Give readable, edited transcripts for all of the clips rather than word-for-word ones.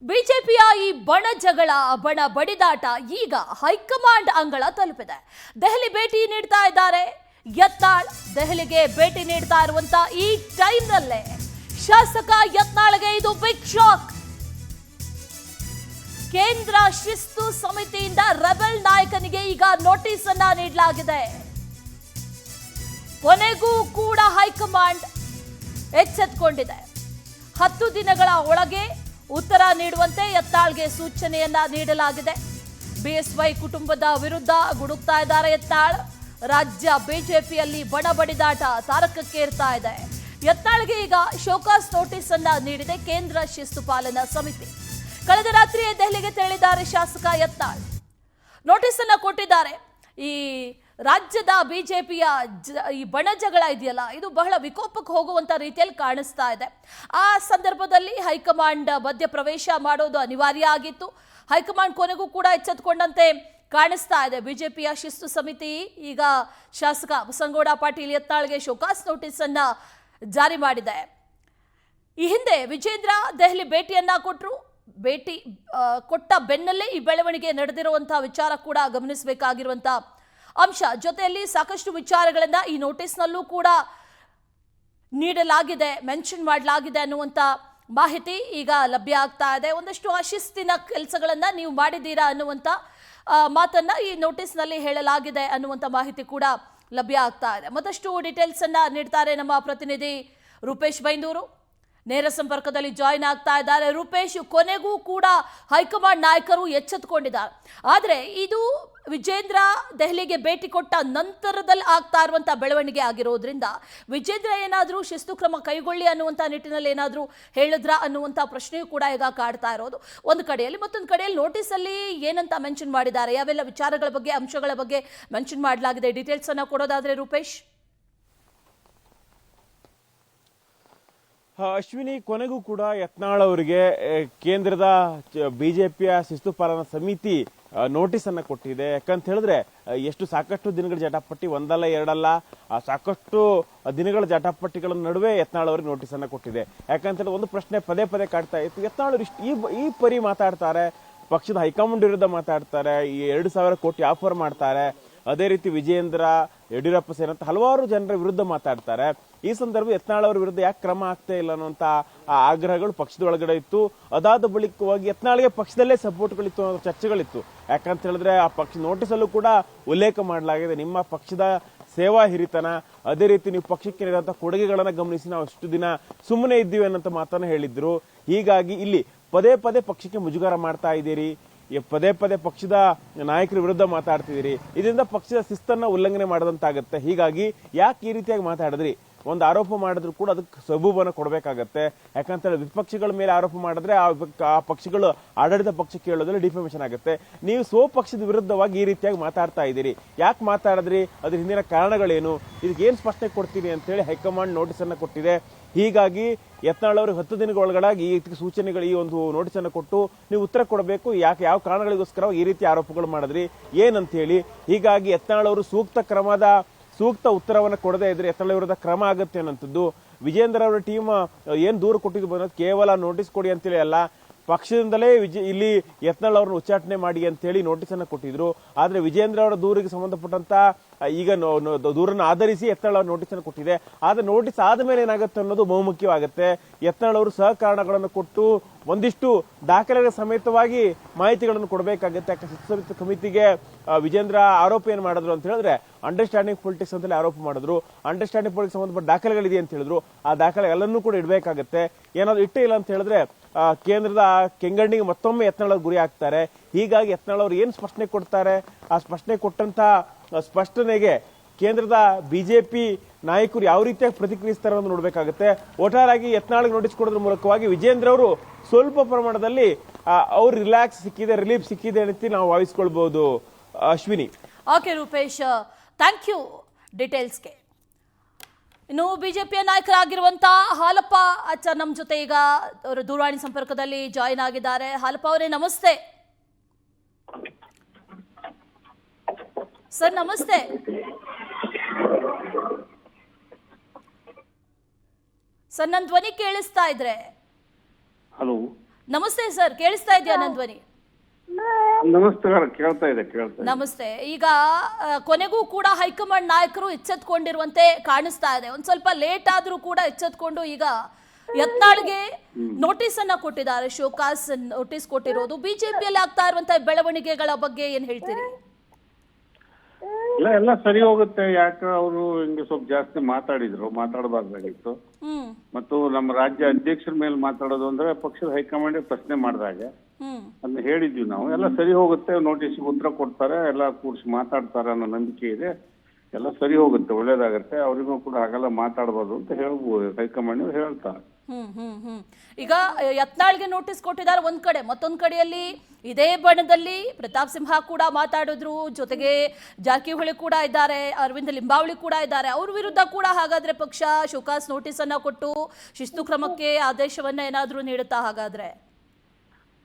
ಬಿಜೆಪಿಯ ಈ ಬಣ ಜಗಳ ಬಣ ಬಡಿದಾಟ ಈಗ ಹೈಕಮಾಂಡ್ ಅಂಗಳ ತಲುಪಿದೆ. ದೆಹಲಿ ಭೇಟಿ ನೀಡ್ತಾ ಇದ್ದಾರೆ ಯತ್ನಾಳ್. ದೆಹಲಿಗೆ ಭೇಟಿ ನೀಡ್ತಾ ಇರುವಂತ ಈ ಟೈಮ್ನಲ್ಲೇ ಶಾಸಕ ಯತ್ನಾಳ್ಗೆ ಇದು ಬಿಗ್ ಶಾಕ್. ಕೇಂದ್ರ ಶಿಸ್ತು ಸಮಿತಿಯಿಂದ ರೆಬೆಲ್ ನಾಯಕನಿಗೆ ಈಗ ನೋಟಿಸ್ ಅನ್ನ ನೀಡಲಾಗಿದೆ. ಕೊನೆಗೂ ಕೂಡ ಹೈಕಮಾಂಡ್ ಎಚ್ಚೆತ್ತುಕೊಂಡಿದೆ. 10 ದಿನಗಳ ಒಳಗೆ ಉತ್ತರ ನೀಡುವಂತೆ ಯತ್ನಾಳ್ಗೆ ಸೂಚನೆಯನ್ನ ನೀಡಲಾಗಿದೆ. ಬಿಎಸ್ವೈ ಕುಟುಂಬದ ವಿರುದ್ಧ ಗುಡುಕ್ತಾ ಇದ್ದಾರೆ ಯತ್ನಾಳ್. ರಾಜ್ಯ ಬಿಜೆಪಿಯಲ್ಲಿ ಬಡಬಡಿದಾಟ ತಾರಕಕ್ಕೇರ್ತಾ ಇದೆ. ಯತ್ನಾಳ್ಗೆ ಈಗ ಶೋಕಾಸ್ ನೋಟಿಸ್ ಅನ್ನ ನೀಡಿದೆ ಕೇಂದ್ರ ಶಿಸ್ತು ಪಾಲನಾ ಸಮಿತಿ. ಕಳೆದ ರಾತ್ರಿಯೇ ದೆಹಲಿಗೆ ತೆರಳಿದ್ದಾರೆ ಶಾಸಕ ಯತ್ನಾಳ್. ನೋಟಿಸ್ ಅನ್ನ ಕೊಟ್ಟಿದ್ದಾರೆ. ಈ ರಾಜ್ಯದ ಬಿಜೆಪಿಯ ಈ ಬಣ ಜಗಳ ಇದೆಯಲ್ಲ, ಇದು ಬಹಳ ವಿಕೋಪಕ್ಕೆ ಹೋಗುವಂತ ರೀತಿಯಲ್ಲಿ ಕಾಣಿಸ್ತಾ ಇದೆ. ಆ ಸಂದರ್ಭದಲ್ಲಿ ಹೈಕಮಾಂಡ್ ಮಧ್ಯ ಪ್ರವೇಶ ಮಾಡೋದು ಅನಿವಾರ್ಯ ಆಗಿತ್ತು. ಹೈಕಮಾಂಡ್ ಕೊನೆಗೂ ಕೂಡ ಎಚ್ಚೆತ್ತುಕೊಂಡಂತೆ ಕಾಣಿಸ್ತಾ ಇದೆ. ಬಿಜೆಪಿಯ ಶಿಸ್ತು ಸಮಿತಿ ಈಗ ಶಾಸಕ ಬಸನಗೌಡ ಪಾಟೀಲ್ ಯತ್ನಾಳ್ಗೆ ಶೋಕಾಸ್ ನೋಟಿಸ್ ಅನ್ನ ಜಾರಿ ಮಾಡಿದೆ. ಈ ಹಿಂದೆ ವಿಜೇಂದ್ರ ದೆಹಲಿ ಭೇಟಿಯನ್ನ ಕೊಟ್ಟರು. ಭೇಟಿ ಕೊಟ್ಟ ಬೆನ್ನಲ್ಲೇ ಈ ಬೆಳವಣಿಗೆ ನಡೆದಿರುವಂತಹ ವಿಚಾರ ಕೂಡ ಗಮನಿಸಬೇಕಾಗಿರುವಂತ ಅಂಶ. ಜೊತೆಯಲ್ಲಿ ಸಾಕಷ್ಟು ವಿಚಾರಗಳನ್ನ ಈ ನೋಟಿಸ್ನಲ್ಲೂ ಕೂಡ ನೀಡಲಾಗಿದೆ, ಮೆನ್ಷನ್ ಮಾಡಲಾಗಿದೆ ಅನ್ನುವಂಥ ಮಾಹಿತಿ ಈಗ ಲಭ್ಯ ಆಗ್ತಾ ಇದೆ. ಒಂದಷ್ಟು ಅಶಿಸ್ತಿನ ಕೆಲಸಗಳನ್ನ ನೀವು ಮಾಡಿದ್ದೀರಾ ಅನ್ನುವಂಥ ಮಾತನ್ನ ಈ ನೋಟಿಸ್ನಲ್ಲಿ ಹೇಳಲಾಗಿದೆ ಅನ್ನುವಂಥ ಮಾಹಿತಿ ಕೂಡ ಲಭ್ಯ ಆಗ್ತಾ ಇದೆ. ಮತ್ತಷ್ಟು ಡೀಟೇಲ್ಸ್ ಅನ್ನ ನೀಡ್ತಾರೆ ನಮ್ಮ ಪ್ರತಿನಿಧಿ ರೂಪೇಶ್ ಬೈಂದೂರು. ನೇರ ಸಂಪರ್ಕದಲ್ಲಿ ಜಾಯಿನ್ ಆಗ್ತಾ ಇದ್ದಾರೆ. ರೂಪೇಶ್, ಕೊನೆಗೂ ಕೂಡ ಹೈಕಮಾಂಡ್ ನಾಯಕರು ಎಚ್ಚೆತ್ತುಕೊಂಡಿದ್ದಾರೆ. ಆದರೆ ಇದು ವಿಜೇಂದ್ರ ದೆಹಲಿಗೆ ಭೇಟಿ ಕೊಟ್ಟ ನಂತರದಲ್ಲಿ ಆಗ್ತಾ ಇರುವಂತಹ ಬೆಳವಣಿಗೆ ಆಗಿರೋದ್ರಿಂದ ವಿಜೇಂದ್ರ ಏನಾದರೂ ಶಿಸ್ತು ಕ್ರಮ ಕೈಗೊಳ್ಳಿ ಅನ್ನುವಂಥ ನಿಟ್ಟಿನಲ್ಲಿ ಏನಾದರೂ ಹೇಳಿದ್ರಾ ಅನ್ನುವಂಥ ಪ್ರಶ್ನೆಯೂ ಕೂಡ ಈಗ ಕಾಡ್ತಾ ಇರೋದು ಒಂದು ಕಡೆಯಲ್ಲಿ. ಮತ್ತೊಂದು ಕಡೆಯಲ್ಲಿ ನೋಟಿಸಲ್ಲಿ ಏನಂತ ಮೆನ್ಷನ್ ಮಾಡಿದ್ದಾರೆ, ಯಾವೆಲ್ಲ ವಿಚಾರಗಳ ಬಗ್ಗೆ ಅಂಶಗಳ ಬಗ್ಗೆ ಮೆನ್ಷನ್ ಮಾಡಲಾಗಿದೆ, ಡೀಟೇಲ್ಸ್ ಅನ್ನ ಕೊಡೋದಾದ್ರೆ ರೂಪೇಶ್. ಅಶ್ವಿನಿ, ಕೊನೆಗೂ ಕೂಡ ಯತ್ನಾಳ್ ಅವರಿಗೆ ಕೇಂದ್ರದ ಬಿಜೆಪಿಯ ಶಿಸ್ತು ಪಾಲನಾ ಸಮಿತಿ ನೋಟಿಸ್ ಅನ್ನ ಕೊಟ್ಟಿದೆ. ಯಾಕಂತ ಹೇಳಿದ್ರೆ ಸಾಕಷ್ಟು ದಿನಗಳ ಜಟಾಪಟ್ಟಿ, ಒಂದಲ್ಲ ಎರಡಲ್ಲ, ಸಾಕಷ್ಟು ದಿನಗಳ ಜಟಾಪಟ್ಟಿಗಳ ನಡುವೆ ಯತ್ನಾಳ್ ಅವರಿಗೆ ನೋಟಿಸ್ ಅನ್ನ ಕೊಟ್ಟಿದೆ. ಯಾಕಂತ ಹೇಳಿ ಒಂದು ಪ್ರಶ್ನೆ ಪದೇ ಪದೇ ಕಾಡ್ತಾ ಇತ್ತು. ಯತ್ನಾಳ್ ಅವರು ಈ ಪರಿ ಮಾತಾಡ್ತಾರೆ, ಪಕ್ಷದ ಹೈಕಮಾಂಡ್ ವಿರುದ್ಧ ಮಾತಾಡ್ತಾರೆ, ಈ 2,000 ಕೋಟಿ ಆಫರ್ ಮಾಡ್ತಾರೆ, ಅದೇ ರೀತಿ ವಿಜೇಂದ್ರ, ಯಡಿಯೂರಪ್ಪ ಸೇರಿದಂತೆ ಹಲವಾರು ಜನರ ವಿರುದ್ಧ ಮಾತಾಡ್ತಾರೆ. ಈ ಸಂದರ್ಭ ಯತ್ನಾಳ್ ಅವರ ವಿರುದ್ಧ ಯಾಕೆ ಕ್ರಮ ಆಗ್ತಾ ಇಲ್ಲ ಅನ್ನುವಂತ ಆಗ್ರಹಗಳು ಪಕ್ಷದ ಒಳಗಡೆ ಇತ್ತು. ಅದಾದ ಬಳಿಕವಾಗಿ ಯತ್ನಾಳ್ಗೆ ಪಕ್ಷದಲ್ಲೇ ಸಪೋರ್ಟ್ಗಳಿತ್ತು ಅನ್ನೋ ಚರ್ಚೆಗಳಿತ್ತು. ಯಾಕಂತ ಹೇಳಿದ್ರೆ ಆ ಪಕ್ಷ ನೋಟಿಸಲ್ಲೂ ಕೂಡ ಉಲ್ಲೇಖ ಮಾಡಲಾಗಿದೆ, ನಿಮ್ಮ ಪಕ್ಷದ ಸೇವಾ ಹಿರಿತನ, ಅದೇ ರೀತಿ ನೀವು ಪಕ್ಷಕ್ಕೆ ನೀಡಿದಂತಹ ಕೊಡುಗೆಗಳನ್ನ ಗಮನಿಸಿ ನಾವು ಅಷ್ಟು ದಿನ ಸುಮ್ಮನೆ ಇದ್ದೀವಿ ಅನ್ನೋಂಥ ಮಾತನ್ನ ಹೇಳಿದ್ರು. ಹೀಗಾಗಿ ಇಲ್ಲಿ ಪದೇ ಪದೇ ಪಕ್ಷಕ್ಕೆ ಮುಜುಗರ ಮಾಡ್ತಾ ಇದ್ದೀರಿ, ಪದೇ ಪದೇ ಪಕ್ಷದ ನಾಯಕರ ವಿರುದ್ಧ ಮಾತಾಡ್ತಿದ್ದೀರಿ, ಇದರಿಂದ ಪಕ್ಷದ ಶಿಸ್ತನ್ನ ಉಲ್ಲಂಘನೆ ಮಾಡದಂತಾಗತ್ತೆ. ಹೀಗಾಗಿ ಯಾಕೆ ಈ ರೀತಿಯಾಗಿ ಮಾತಾಡಿದ್ರಿ? ಒಂದು ಆರೋಪ ಮಾಡಿದ್ರು ಕೂಡ ಅದಕ್ಕೆ ಸಬೂಬನ್ನು ಕೊಡಬೇಕಾಗತ್ತೆ. ಯಾಕಂತ ಹೇಳಿ ವಿಪಕ್ಷಗಳ ಮೇಲೆ ಆರೋಪ ಮಾಡಿದ್ರೆ ಆ ಪಕ್ಷಗಳು ಆಡಳಿತ ಪಕ್ಷಕ್ಕೆ ಹೇಳೋದ್ರಲ್ಲಿ ಡಿಫಾಮೇಷನ್ ಆಗುತ್ತೆ. ನೀವು ಸ್ವಪಕ್ಷದ ವಿರುದ್ಧವಾಗಿ ಈ ರೀತಿಯಾಗಿ ಮಾತಾಡ್ತಾ ಇದ್ದೀರಿ, ಯಾಕೆ ಮಾತಾಡಿದ್ರಿ? ಅದ್ರ ಹಿಂದಿನ ಕಾರಣಗಳೇನು? ಇದಕ್ಕೆ ಏನ್ ಸ್ಪಷ್ಟನೆ ಕೊಡ್ತೀನಿ ಅಂತ ಹೇಳಿ ಹೈಕಮಾಂಡ್ ನೋಟಿಸ್ ಅನ್ನ ಕೊಟ್ಟಿದೆ. ಹೀಗಾಗಿ ಯತ್ನಾಳ್ ಅವರು 10 ದಿನಗಳ ಒಳಗಡೆ ಈ ಸೂಚನೆಗಳು, ಈ ಒಂದು ನೋಟಿಸ್ ಅನ್ನು ಕೊಟ್ಟು ನೀವು ಉತ್ತರ ಕೊಡಬೇಕು. ಯಾಕೆ, ಯಾವ ಕಾರಣಗಳಿಗೋಸ್ಕರ ಈ ರೀತಿ ಆರೋಪಗಳು ಮಾಡಿದ್ರಿ ಏನಂತ ಹೇಳಿ. ಹೀಗಾಗಿ ಯತ್ನಾಳ್ ಅವರು ಸೂಕ್ತ ಉತ್ತರವನ್ನು ಕೊಡದೇ ಇದ್ರೆ ಯತ್ನಾಳ್ ವಿರುದ್ಧ ಕ್ರಮ ಆಗುತ್ತೆ ಅನ್ನೋಂಥದ್ದು. ವಿಜೇಂದ್ರ ಅವರ ಟೀಮ್ ಏನ್ ದೂರು ಕೊಟ್ಟಿದ್ದು ಬಂದ ಕೇವಲ ನೋಟಿಸ್ ಕೊಡಿ ಅಂತೇಳಿ ಅಲ್ಲ, ಪಕ್ಷದಿಂದಲೇ ಇಲ್ಲಿ ಯತ್ನಾಳ್ ಅವ್ರನ್ನ ಉಚ್ಚಾಟನೆ ಮಾಡಿ ಅಂತ ಹೇಳಿ ನೋಟಿಸ್ ಅನ್ನ ಕೊಟ್ಟಿದ್ರು. ಆದ್ರೆ ವಿಜೇಂದ್ರ ಅವರ ದೂರಿಗೆ ಸಂಬಂಧಪಟ್ಟಂತ ಈಗ ದೂರನ್ನು ಆಧರಿಸಿ ಯತ್ನಾಳ್ ಅವ್ರ ನೋಟಿಸ್ ಅನ್ನು ಕೊಟ್ಟಿದೆ. ಆದ್ರೆ ನೋಟಿಸ್ ಆದ್ಮೇಲೆ ಏನಾಗುತ್ತೆ ಅನ್ನೋದು ಬಹುಮುಖ್ಯವಾಗುತ್ತೆ. ಯತ್ನಾಳ್ ಅವರು ಸಹಕಾರಣಗಳನ್ನು ಕೊಟ್ಟು ಒಂದಿಷ್ಟು ದಾಖಲೆಗಳ ಸಮೇತವಾಗಿ ಮಾಹಿತಿಗಳನ್ನು ಕೊಡಬೇಕಾಗುತ್ತೆ. ಶಿಸ್ತು ಸಮಿತಿಗೆ ವಿಜೇಂದ್ರ ಆರೋಪ ಏನ್ ಮಾಡಿದ್ರು ಅಂತ ಹೇಳಿದ್ರೆ ಅಂಡರ್ಸ್ಟ್ಯಾಂಡಿಂಗ್ ಪೊಲಿಟಿಕ್ಸ್ ಅಂತೇಳಿ ಆರೋಪ ಮಾಡಿದ್ರು. ಅಂಡರ್ಸ್ಟ್ಯಾಂಡಿಂಗ್ ಪೊಲಿಟಿಕ್ಸ್ ಸಂಬಂಧಪಟ್ಟ ದಾಖಲೆಗಳಿದೆ ಅಂತ ಹೇಳಿದ್ರು. ಆ ದಾಖಲೆ ಎಲ್ಲನ್ನೂ ಕೂಡ ಇಡಬೇಕಾಗತ್ತೆ. ಏನಾದ್ರು ಇಟ್ಟೇ ಇಲ್ಲ ಅಂತ ಹೇಳಿದ್ರೆ ಕೇಂದ್ರದ ಕೆಂಗಣ್ಣಿಗೆ ಮತ್ತೊಮ್ಮೆ ಯತ್ನಾಳ್ ಅವರು ಗುರಿ ಆಗ್ತಾರೆ. ಹೀಗಾಗಿ ಯತ್ನಾಳ್ ಅವರು ಏನ್ ಸ್ಪಷ್ಟನೆ ಕೊಡ್ತಾರೆ, ಆ ಸ್ಪಷ್ಟನೆ ಕೊಟ್ಟಂತ ಸ್ಪಷ್ಟನೆಗೆ ಕೇಂದ್ರದ ಬಿಜೆಪಿ ನಾಯಕರು ಯಾವ ರೀತಿಯಾಗಿ ಪ್ರತಿಕ್ರಿಯಿಸ್ತಾರೆ ಅಂತ ನೋಡ್ಬೇಕಾಗುತ್ತೆ. ಒಟ್ಟಾರಾಗಿ ಯತ್ನಾಳ್ಗೆ ನೋಟಿಸ್ ಕೊಡೋದ್ರ ಮೂಲಕವಾಗಿ ವಿಜೇಂದ್ರ ಅವರು ಸ್ವಲ್ಪ ಪ್ರಮಾಣದಲ್ಲಿ ಅವ್ರು ರಿಲೀಫ್ ಸಿಕ್ಕಿದೆ ಅಂತ ನಾವು ಭಾವಿಸ್ಕೊಳ್ಬಹುದು. Ashwini. Okay Rupesh, thank you ಡೀಟೇಲ್ಸ್ಗೆ. ಇನ್ನು ಬಿಜೆಪಿಯ ನಾಯಕರಾಗಿರುವಂತಹ ಹಾಲಪ್ಪ ಆಚಾರ್ ನಮ್ಮ ಜೊತೆ ಈಗ ಅವರು ದೂರವಾಣಿ ಸಂಪರ್ಕದಲ್ಲಿ ಜಾಯಿನ್ ಆಗಿದ್ದಾರೆ. ಹಾಲಪ್ಪ ಅವರೇ ನಮಸ್ತೆ. ಸರ್ ನಮಸ್ತೆ. ಸರ್ ನನ್ನ ಧ್ವನಿ ಕೇಳಿಸ್ತಾ ಇದ್ರೆ? ಹಲೋ ನಮಸ್ತೆ ಸರ್, ಕೇಳಿಸ್ತಾ ಇದೆಯಾ ನನ್ನ ಧ್ವನಿ? ನಮಸ್ಕಾರ. ಕೇಳ್ತಾ ಇದೆ. ನಮಸ್ತೆ. ಈಗ ಕೊನೆಗೂ ಕೂಡ ಹೈಕಮಾಂಡ್ ನಾಯಕರು ಎಚ್ಚೆತ್ಕೊಂಡಿರುವಂತೆ ಕಾಣಿಸ್ತಾ ಇದೆ. ಒಂದ್ ಸ್ವಲ್ಪ ಲೇಟ್ ಆದ್ರೂ ಕೂಡ ಎಚ್ಚೆತ್ಕೊಂಡು ಈಗ ಯತ್ನಾಳ್ಗೆ ನೋಟಿಸ್ ಅನ್ನ ಕೊಟ್ಟಿದ್ದಾರೆ, ಶೋಕಾಸ್ ನೋಟಿಸ್ ಕೊಟ್ಟಿರೋದು. ಬಿಜೆಪಿಯಲ್ಲಿ ಆಗ್ತಾ ಇರುವಂತಹ ಬೆಳವಣಿಗೆಗಳ ಬಗ್ಗೆ ಏನ್ ಹೇಳ್ತೀರಿ? ಎಲ್ಲ ಸರಿ ಹೋಗುತ್ತೆ. ಯಾಕೆ ಅವರು ಹಿಂಗೆ ಸ್ವಲ್ಪ ಜಾಸ್ತಿ ಮಾತಾಡಬಾರ್ದಾಗಿತ್ತು. ಮತ್ತು ನಮ್ಮ ರಾಜ್ಯ ಅಧ್ಯಕ್ಷರ ಮೇಲೆ ಮಾತಾಡೋದು ಅಂದ್ರೆ ಪಕ್ಷದ ಹೈಕಮಾಂಡ್ ಪ್ರಶ್ನೆ ಮಾಡಿದಾಗ ಅದನ್ನ ಹೇಳಿದ್ವಿ ನಾವು. ಎಲ್ಲ ಸರಿ ಹೋಗುತ್ತೆ, ನೋಟಿಸ್ಗೆ ಉತ್ತರ ಕೊಡ್ತಾರೆ, ಎಲ್ಲ ಕೂರ್ಸಿ ಮಾತಾಡ್ತಾರೆ ಅನ್ನೋ ನಂಬಿಕೆ ಇದೆ. ಎಲ್ಲ ಸರಿ ಹೋಗುತ್ತೆ, ಒಳ್ಳೇದಾಗತ್ತೆ. ಅವರಿಗೂ ಕೂಡ ಹಾಗೆಲ್ಲ ಮಾತಾಡಬಾರ್ದು ಅಂತ ಹೇಳ್ಬೋದು, ಹೈಕಮಾಂಡ್ ಹೇಳ್ತಾರೆ. ಈಗ ಯತ್ನಾಳ್ಗೆ ನೋಟಿಸ್ ಕೊಟ್ಟಿದ್ದಾರೆ ಒಂದ್ ಕಡೆ, ಮತ್ತೊಂದ್ ಕಡೆಯಲ್ಲಿ ಇದೇ ಬಣದಲ್ಲಿ ಪ್ರತಾಪ್ ಸಿಂಹ ಕೂಡ ಮಾತಾಡಿದ್ರು, ಜೊತೆಗೆ ಜಾರಕಿಹೊಳಿ ಕೂಡ ಇದ್ದಾರೆ, ಅರವಿಂದ ಲಿಂಬಾವಳಿ ಕೂಡ ಇದ್ದಾರೆ. ಅವ್ರ ವಿರುದ್ಧ ಕೂಡ ಹಾಗಾದ್ರೆ ಪಕ್ಷ ಶೋಕಾಸ್ ನೋಟಿಸ್ ಅನ್ನ ಕೊಟ್ಟು ಶಿಸ್ತು ಕ್ರಮಕ್ಕೆ ಆದೇಶವನ್ನ ಏನಾದ್ರೂ ನೀಡುತ್ತಾ ಹಾಗಾದ್ರೆ?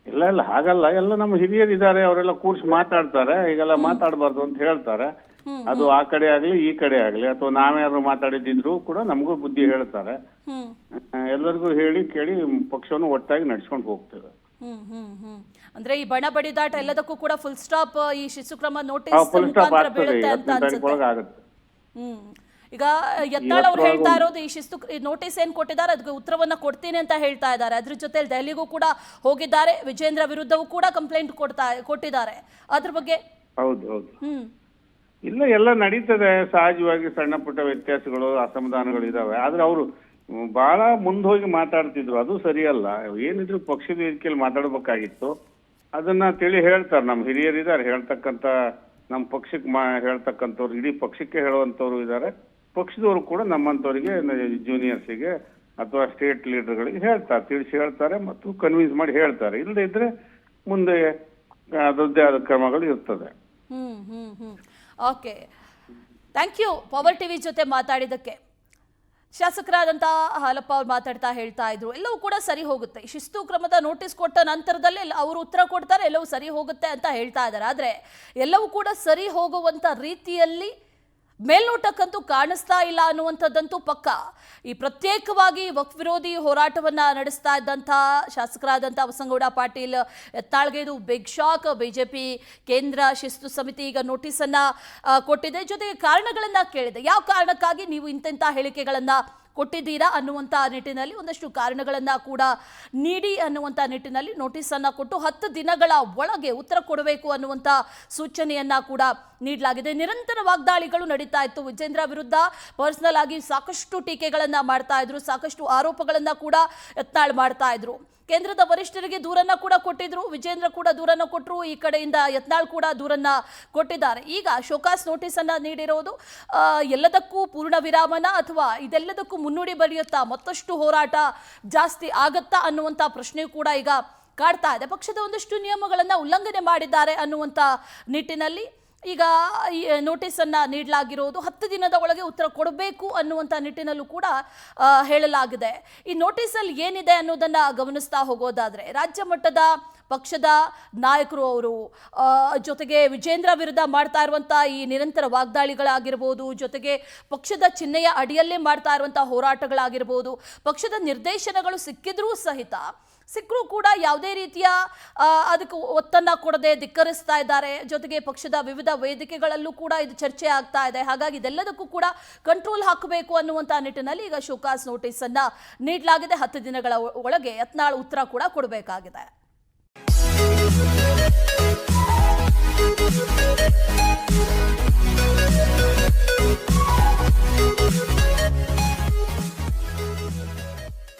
ಇಲ್ಲ ಹಾಗಲ್ಲ. ಎಲ್ಲ ನಮ್ಮ ಹಿರಿಯರು ಇದ್ದಾರೆ, ಅವರೆಲ್ಲ ಕೂರ್ಸಿ ಮಾತಾಡ್ತಾರೆ. ಈಗೆಲ್ಲ ಮಾತಾಡಬಾರ್ದು ಅಂತ ಹೇಳ್ತಾರೆ. ಅದು ಆ ಕಡೆ ಆಗ್ಲಿ ಈ ಕಡೆ ಆಗ್ಲಿ, ಅಥವಾ ನಾವ್ಯಾರು ಮಾತಾಡಿದ್ರು ಕೂಡ ನಮಗೂ ಬುದ್ಧಿ ಹೇಳ್ತಾರೆ. ಎಲ್ಲರಿಗೂ ಹೇಳಿ ಕೇಳಿ ಪಕ್ಷವನ್ನು ಒಟ್ಟಾಗಿ ನಡ್ಸ್ಕೊಂಡು ಹೋಗ್ತೇವೆ. ಅಂದ್ರೆ ಈ ಬಣ ಬಡಿದಾಟ ಎಲ್ಲದಕ್ಕೂ ಕೂಡ ಫುಲ್ ಸ್ಟಾಪ್ ಈ ಶಿಸ್ತು ಕ್ರಮ ನೋಟಿಸ್ ಮುಖಾಂತರ ಬೀಳುತ್ತೆ ಅಂತ ಅನ್ಸುತ್ತೆ. ಈಗ ಯತ್ನಾಳ್ ಅವ್ರು ಹೇಳ್ತಾ ಇರೋದು ಈ ಶಿಸ್ತು ನೋಟಿಸ್ ಏನ್ ಕೊಟ್ಟಿದ್ದಾರೆ ಅದಕ್ಕೆ ಉತ್ತರವನ್ನ ಕೊಡ್ತೀನಿ ಅಂತ ಹೇಳ್ತಾ ಇದ್ದಾರೆ. ಅದ್ರ ಜೊತೆ ದೆಹಲಿಗೂ ಕೂಡ ಹೋಗಿದ್ದಾರೆ, ವಿಜೇಂದ್ರ ವಿರುದ್ಧವೂ ಕೂಡ ಕಂಪ್ಲೇಂಟ್ ಕೊಟ್ಟಿದ್ದಾರೆ. ಅದ್ರ ಬಗ್ಗೆ? ಹೌದು. ಇಲ್ಲ, ಎಲ್ಲ ನಡೀತದೆ ಸಹಜವಾಗಿ. ಸಣ್ಣ ಪುಟ್ಟ ವ್ಯತ್ಯಾಸಗಳು, ಅಸಮಾಧಾನಗಳು ಇದಾವೆ. ಆದ್ರೆ ಅವರು ಬಹಳ ಮುಂದೆ ಹೋಗಿ ಮಾತಾಡ್ತಿದ್ರು, ಅದು ಸರಿಯಲ್ಲ. ಏನಿದ್ರು ಪಕ್ಷದ ವೇದಿಕೆಯಲ್ಲಿ ಮಾತಾಡ್ಬೇಕಾಗಿತ್ತು. ಅದನ್ನ ತಿಳಿ ಹೇಳ್ತಾರೆ, ನಮ್ಮ ಹಿರಿಯರಿದ್ದಾರೆ ಹೇಳ್ತಕ್ಕಂತ, ನಮ್ಮ ಪಕ್ಷಕ್ಕೆ ಹೇಳ್ತಕ್ಕಂಥವ್ರು, ಇಡೀ ಪಕ್ಷಕ್ಕೆ ಹೇಳುವಂತವ್ರು ಇದ್ದಾರೆ. ಪಕ್ಷದವರು ಕೂಡ ನಮ್ಮಂತವರಿಗೆ, ಜೂನಿಯರ್ಸಿಗೆ ಅಥವಾ ಸ್ಟೇಟ್ ಲೀಡರ್ಗಳಿಗೆ ಹೇಳ್ತಾರೆ, ತಿಳಿಸಿ ಹೇಳ್ತಾರೆ ಮತ್ತು ಕನ್ವಿನ್ಸ್ ಮಾಡಿ ಹೇಳ್ತಾರೆ. ಇಲ್ಲದೆ ಇದ್ರೆ ಮುಂದೆ ಅದರದ್ದೇ ಆದ ಕ್ರಮಗಳು ಇರ್ತದೆ. Okay, thank you Power TV ಜೊತೆ ಮಾತಾಡಿದ್ದಕ್ಕೆ. ಶಾಸಕರಾದಂಥ ಹಾಲಪ್ಪ ಅವ್ರು ಮಾತಾಡ್ತಾ ಹೇಳ್ತಾ ಇದ್ರು ಎಲ್ಲವೂ ಕೂಡ ಸರಿ ಹೋಗುತ್ತೆ, ಶಿಸ್ತು ಕ್ರಮದ ನೋಟಿಸ್ ಕೊಟ್ಟ ನಂತರದಲ್ಲಿ ಅವರು ಉತ್ತರ ಕೊಡ್ತಾರೆ, ಎಲ್ಲವೂ ಸರಿ ಹೋಗುತ್ತೆ ಅಂತ ಹೇಳ್ತಾ ಇದ್ದಾರೆ. ಆದರೆ ಎಲ್ಲವೂ ಕೂಡ ಸರಿ ಹೋಗುವಂಥ ರೀತಿಯಲ್ಲಿ ಮೇಲ್ನೋಟಕ್ಕಂತೂ ಕಾಣಿಸ್ತಾ ಇಲ್ಲ ಅನ್ನುವಂಥದ್ದಂತೂ ಪಕ್ಕ. ಈ ಪ್ರತ್ಯೇಕವಾಗಿ ವಕ್ಫ್ ವಿರೋಧಿ ಹೋರಾಟವನ್ನ ನಡೆಸ್ತಾ ಇದ್ದಂಥ ಶಾಸಕರಾದಂಥ ಬಸನಗೌಡ ಪಾಟೀಲ್ ಯತ್ನಾಳ್ಗೆ ಇದು ಬಿಗ್ ಶಾಕ್. ಬಿಜೆಪಿ ಕೇಂದ್ರ ಶಿಸ್ತು ಸಮಿತಿ ಈಗ ನೋಟಿಸನ್ನ ಕೊಟ್ಟಿದೆ, ಜೊತೆಗೆ ಕಾರಣಗಳನ್ನ ಕೇಳಿದೆ. ಯಾವ ಕಾರಣಕ್ಕಾಗಿ ನೀವು ಇಂಥ ಹೇಳಿಕೆಗಳನ್ನ ಕೊಟ್ಟಿದ್ದೀರಾ ಅನ್ನುವಂಥ ನಿಟ್ಟಿನಲ್ಲಿ ಒಂದಷ್ಟು ಕಾರಣಗಳನ್ನ ಕೂಡ ನೀಡಿ ಅನ್ನುವಂಥ ನಿಟ್ಟಿನಲ್ಲಿ ನೋಟಿಸನ್ನು ಕೊಟ್ಟು 10 ದಿನಗಳ ಒಳಗೆ ಉತ್ತರ ಕೊಡಬೇಕು ಅನ್ನುವಂಥ ಸೂಚನೆಯನ್ನ ಕೂಡ ನೀಡಲಾಗಿದೆ. ನಿರಂತರ ವಾಗ್ದಾಳಿಗಳು ನಡೀತಾ ಇತ್ತು. ವಿಜೇಂದ್ರ ವಿರುದ್ಧ ಪರ್ಸನಲ್ ಆಗಿ ಸಾಕಷ್ಟು ಟೀಕೆಗಳನ್ನ ಮಾಡ್ತಾ ಇದ್ರು, ಸಾಕಷ್ಟು ಆರೋಪಗಳನ್ನ ಕೂಡ ಯತ್ನಾಳ್ ಮಾಡ್ತಾ ಇದ್ರು. ಕೇಂದ್ರದ ವರಿಷ್ಠರಿಗೆ ದೂರನ್ನ ಕೂಡ ಕೊಟ್ಟಿದ್ರು, ವಿಜೇಂದ್ರ ಕೂಡ ದೂರನ್ನ ಕೊಟ್ಟರು, ಈ ಕಡೆಯಿಂದ ಯತ್ನಾಳ್ ಕೂಡ ದೂರನ್ನ ಕೊಟ್ಟಿದ್ದಾರೆ. ಈಗ ಶೋಕಾಸ್ ನೋಟಿಸ್ ಅನ್ನ ನೀಡಿರೋದು ಎಲ್ಲದಕ್ಕೂ ಪೂರ್ಣ ವಿರಾಮನ ಅಥವಾ ಇದೆಲ್ಲದಕ್ಕೂ ಮುನ್ನುಡಿ ಬರೆಯುತ್ತಾ ಮತ್ತಷ್ಟು ಹೋರಾಟ ಜಾಸ್ತಿ ಆಗತ್ತಾ ಅನ್ನುವಂಥ ಪ್ರಶ್ನೆ ಕೂಡ ಈಗ ಕಾಡ್ತಾ ಇದೆ. ಪಕ್ಷದ ಒಂದಷ್ಟು ನಿಯಮಗಳನ್ನ ಉಲ್ಲಂಘನೆ ಮಾಡಿದ್ದಾರೆ ಅನ್ನುವಂಥ ನಿಟ್ಟಿನಲ್ಲಿ ಈಗ ಈ ನೋಟಿಸನ್ನು ನೀಡಲಾಗಿರೋದು 10 ದಿನದ ಒಳಗೆ ಉತ್ತರ ಕೊಡಬೇಕು ಅನ್ನುವಂಥ ನಿಟ್ಟಿನಲ್ಲೂ ಕೂಡ ಹೇಳಲಾಗಿದೆ. ಈ ನೋಟಿಸಲ್ಲಿ ಏನಿದೆ ಅನ್ನೋದನ್ನು ಗಮನಿಸ್ತಾ ಹೋಗೋದಾದರೆ ರಾಜ್ಯ ಮಟ್ಟದ ಪಕ್ಷದ ನಾಯಕರು ಅವರು ಜೊತೆಗೆ ವಿಜೇಂದ್ರ ವಿರುದ್ಧ ಮಾಡ್ತಾ ಇರುವಂಥ ಈ ನಿರಂತರ ವಾಗ್ದಾಳಿಗಳಾಗಿರ್ಬೋದು, ಜೊತೆಗೆ ಪಕ್ಷದ ಚಿಹ್ನೆಯ ಅಡಿಯಲ್ಲೇ ಮಾಡ್ತಾ ಇರುವಂಥ ಹೋರಾಟಗಳಾಗಿರ್ಬೋದು, ಪಕ್ಷದ ನಿರ್ದೇಶನಗಳು ಸಿಕ್ಕರೂ ಕೂಡ ಯಾವುದೇ ರೀತಿಯ ಅದಕ್ಕೆ ಒತ್ತನ್ನ ಕೊಡದೆ ಧಿಕ್ಕರಿಸ್ತಾ ಇದ್ದಾರೆ. ಜೊತೆಗೆ ಪಕ್ಷದ ವಿವಿಧ ವೇದಿಕೆಗಳಲ್ಲೂ ಕೂಡ ಇದು ಚರ್ಚೆ ಆಗ್ತಾ ಇದೆ. ಹಾಗಾಗಿ ಇದೆಲ್ಲದಕ್ಕೂ ಕೂಡ ಕಂಟ್ರೋಲ್ ಹಾಕಬೇಕು ಅನ್ನುವಂಥ ನಿಟ್ಟಿನಲ್ಲಿ ಈಗ ಶೋಕಾಸ್ ನೋಟಿಸ್ ಅನ್ನ ನೀಡಲಾಗಿದೆ. 10 ದಿನಗಳ ಒಳಗೆ ಯತ್ನಾಳ್ ಉತ್ತರ ಕೂಡ ಕೊಡಬೇಕಾಗಿದೆ.